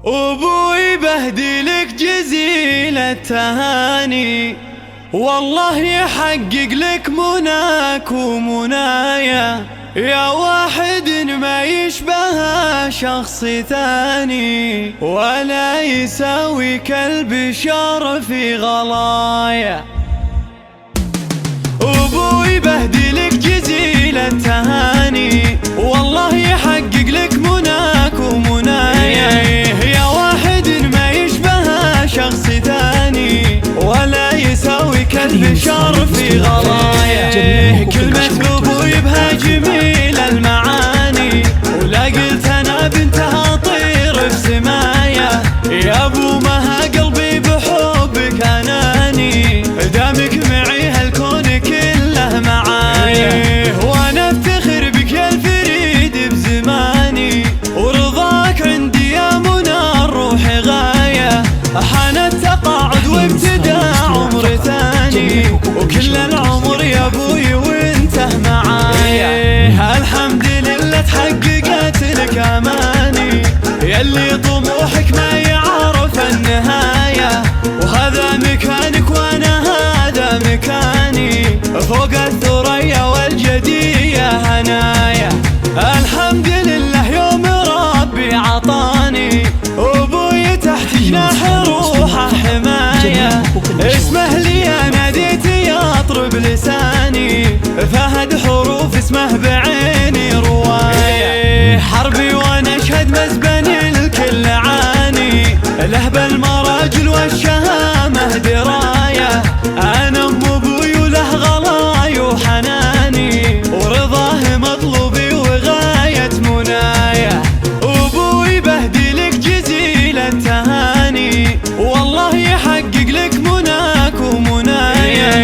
أبوي بهدلك جزيل التهاني، والله يحقق لك مناك ومنايا، يا واحد ما يشبه شخص ثاني، ولا يساوي كالبشر في غلايا. أبوي بهدلك جزيل التهاني، والله يحقق لك مناك ومنايا، يا واحد ما يشبه شخص ثاني، ولا يساوي كالبشر في غلايا. كلمة أبوي بها جميل المعاني، ولا قلت أنا بنتها طير في سمايا، يا أبو مها قلبي بحبك أناني، دامك معي هالكون كله معايا، وأنا أفتخر بك يا الفريد بزماني، ورضاك عندي يا منى الروح غاية، حان التقاعد وابتدى عمر ثاني، وكل العمر يا أبوي وانته معايا. الحمد لله تحققت لك أماني، يلي طموحك ما يعرف النهاية، وهذا مكانك وانا هذا مكاني، فوق الثريا والجدية هنايا. الحمد لله يوم ربي عطاني، أبوي تحت جناح روحه حماية، اسمه لي ناديت يطرب لساني، فهد حروف اسمه بعيني رواية، حربي وانا اشهد مزبن الكل عاني، له بالمراجل والشهامة دراية، انا ام ابوي وله غلاي وحناني، ورضاه مطلوبي وغاية منايا. ابوي بهدلك جزيل التهاني، والله يحقق لك مناك ومنايا،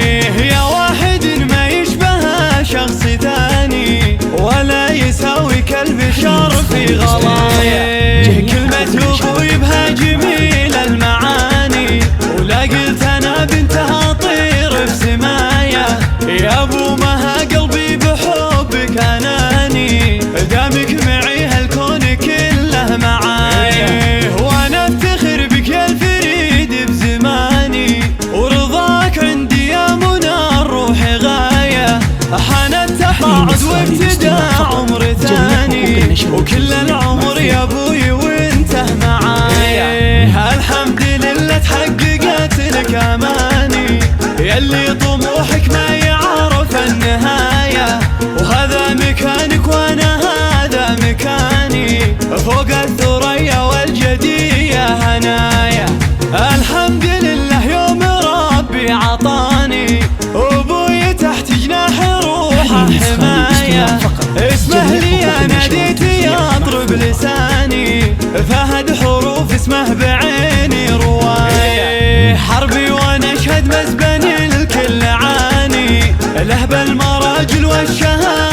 يا واحد ما يشبه شخص ثاني، ولا يساوي كالبشر في غلايا. كلمة أبوي بها جميل المعاني، ولا قلت أنا بنتها طير في سمايا، يا أبو مها قلبي بحبك أناني، دامك معي هالكون كله معايا، وأنا أفتخر بك يا الفريد بزماني، ورضاك عندي يا منى الروح غاية، حان التقاعد وابتدى عمر ثاني، وكل العمر يا أبوي وانته معايا. الحمد لله تحققت لك أماني، يلي طموحك ما يعرف النهاية، وهذا مكانك وانا هذا مكاني، فوق الثريا والجدية هنايا. الحمد لله يوم ربي عطاني، أبوي تحت جناح روحه حماية، اسمه لي ناديت يطرب لساني، فهد حروف اسمه بعيني رواية، حربي وانا اشهد مزبن الكل عاني، له بالمراجل والشهامة